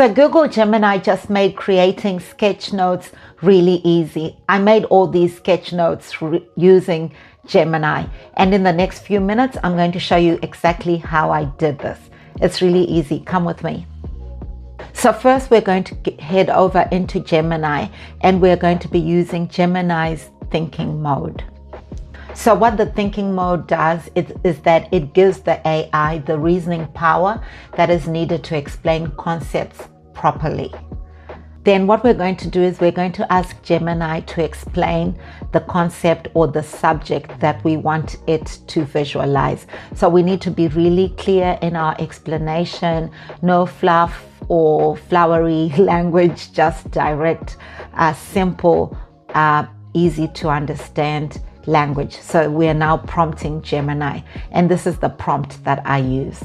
So Google Gemini just made creating sketch notes really easy. I made all these sketch notes using Gemini, and in the next few minutes I'm going to show you exactly how I did this. It's really easy. Come with me. So first we're going to head over into Gemini, and we're going to be using Gemini's thinking mode. So what the thinking mode does is that it gives the AI the reasoning power that is needed to explain concepts properly. Then what we're going to do is we're going to ask Gemini to explain the concept or the subject that we want it to visualize. So we need to be really clear in our explanation, no fluff or flowery language, just direct, simple, easy to understand language. So we are now prompting Gemini, and this is the prompt that I use.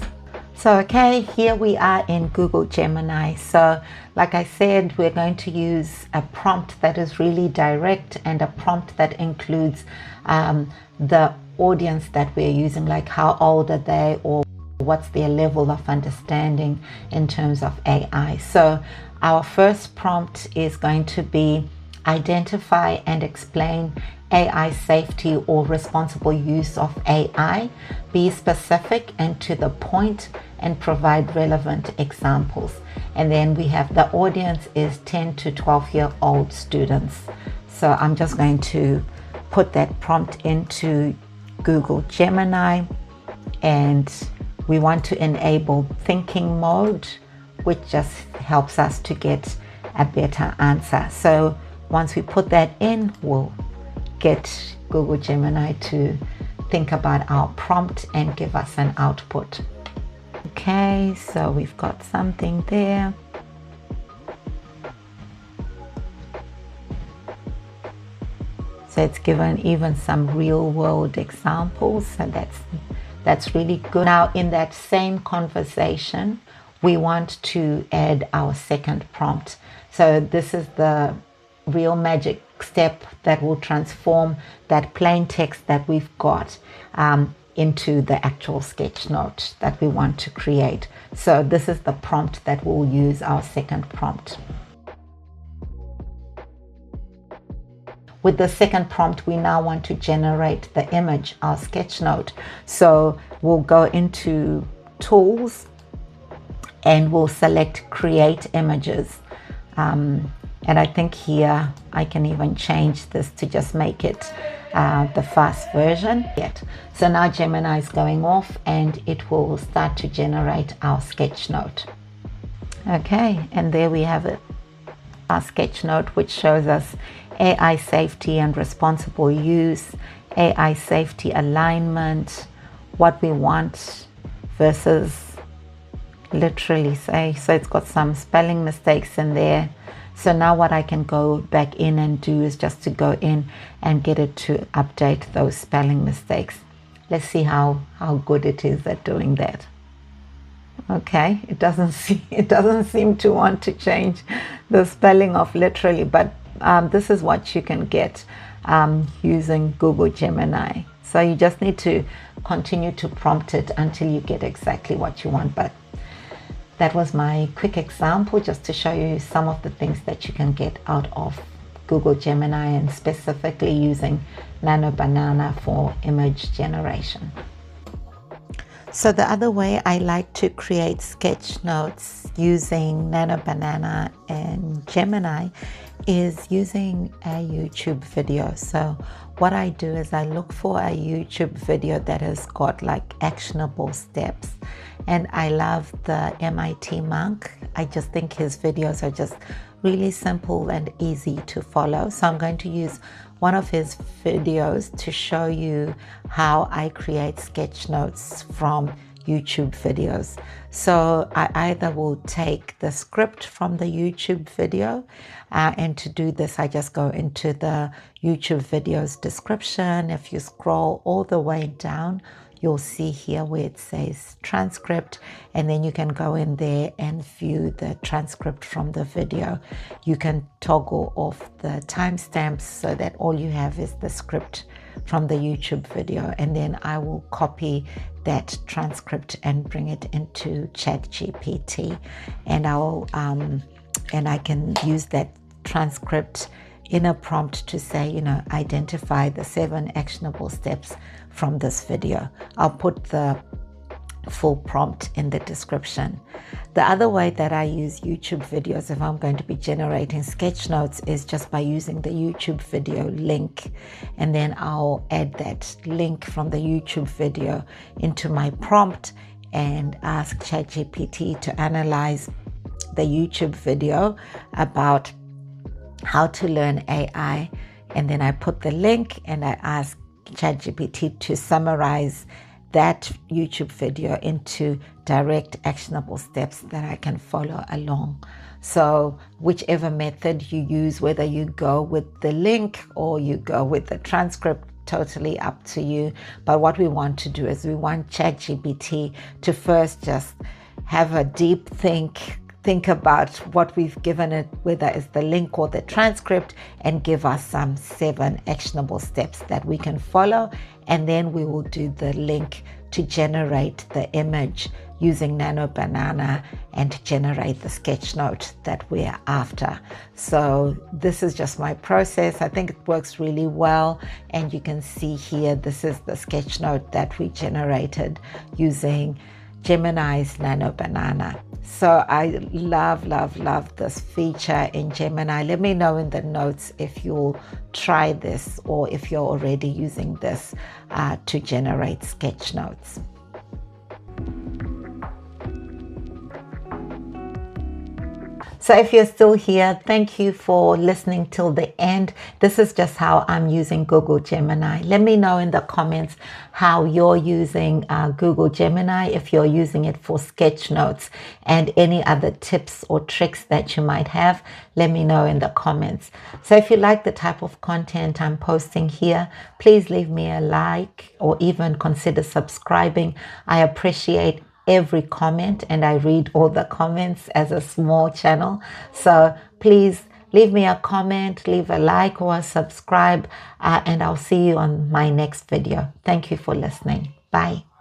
So okay, here we are in Google Gemini. So like I said, we're going to use a prompt that is really direct and a prompt that includes the audience that we're using, like how old are they or what's their level of understanding in terms of AI. So our first prompt is going to be identify and explain AI safety or responsible use of AI. Be specific and to the point and provide relevant examples. And then we have the audience is 10 to 12-year-old students. So I'm just going to put that prompt into Google Gemini, and we want to enable thinking mode, which just helps us to get a better answer. So once we put that in, we'll get Google Gemini to think about our prompt and give us an output. Okay, so we've got something there. So it's given even some real world examples, and that's really good. Now in that same conversation, we want to add our second prompt. So this is the real magic step that will transform that plain text that we've got into the actual sketch note that we want to create. So this is the prompt that we'll use, our second prompt. With the second prompt, we now want to generate the image, our sketch note. So we'll go into tools and we'll select create images. And I think here I can even change this to just make it the fast version. So now Gemini is going off and it will start to generate our sketch note. Okay, and there we have it. Our sketch note, which shows us AI safety and responsible use, AI safety alignment, what we want versus literally say. So it's got some spelling mistakes in there. So now what I can go back in and do is just to go in and get it to update those spelling mistakes. Let's see how good it is at doing that. Okay, it doesn't seem to want to change the spelling of literally, but this is what you can get using Google Gemini. So you just need to continue to prompt it until you get exactly what you want. But that was my quick example just to show you some of the things that you can get out of Google Gemini, and specifically using Nano Banana for image generation. So the other way I like to create sketch notes using Nano Banana and Gemini is using a YouTube video. So what I do is I look for a YouTube video that has got like actionable steps. And I love the MIT monk. I just think his videos are just really simple and easy to follow. So I'm going to use one of his videos to show you how I create sketch notes from YouTube videos. So I either will take the script from the YouTube video, and to do this I just go into the YouTube video's description. If you scroll all the way down, you'll see here where it says transcript, and then you can go in there and view the transcript from the video. You can toggle off the timestamps so that all you have is the script from the YouTube video, and then I will copy that transcript and bring it into ChatGPT, and I can use that transcript in a prompt to say, you know, identify the 7 actionable steps from this video. I'll put the full prompt in the description. The other way that I use YouTube videos if I'm going to be generating sketch notes is just by using the YouTube video link, and then I'll add that link from the YouTube video into my prompt and ask ChatGPT to analyze the YouTube video about how to learn AI, and then I put the link and I ask ChatGPT to summarize that YouTube video into direct actionable steps that I can follow along. So whichever method you use, whether you go with the link or you go with the transcript, totally up to you. But what we want to do is we want ChatGPT to first just have a deep think about what we've given it, whether it's the link or the transcript, and give us some 7 actionable steps that we can follow. And then we will do the link to generate the image using Nano Banana and generate the sketch note that we're after. So this is just my process. I think it works really well. And you can see here, this is the sketch note that we generated using Gemini's Nano Banana. So I love this feature in Gemini. Let me know in the notes if you'll try this or if you're already using this to generate sketch notes. So if you're still here, thank you for listening till the end. This is just how I'm using Google Gemini. Let me know in the comments how you're using Google Gemini, if you're using it for sketch notes, and any other tips or tricks that you might have. Let me know in the comments. So if you like the type of content I'm posting here, please leave me a like or even consider subscribing. I appreciate every comment, and I read all the comments as a small channel. So please leave me a comment, leave a like or a subscribe, and I'll see you on my next video. Thank you for listening. Bye.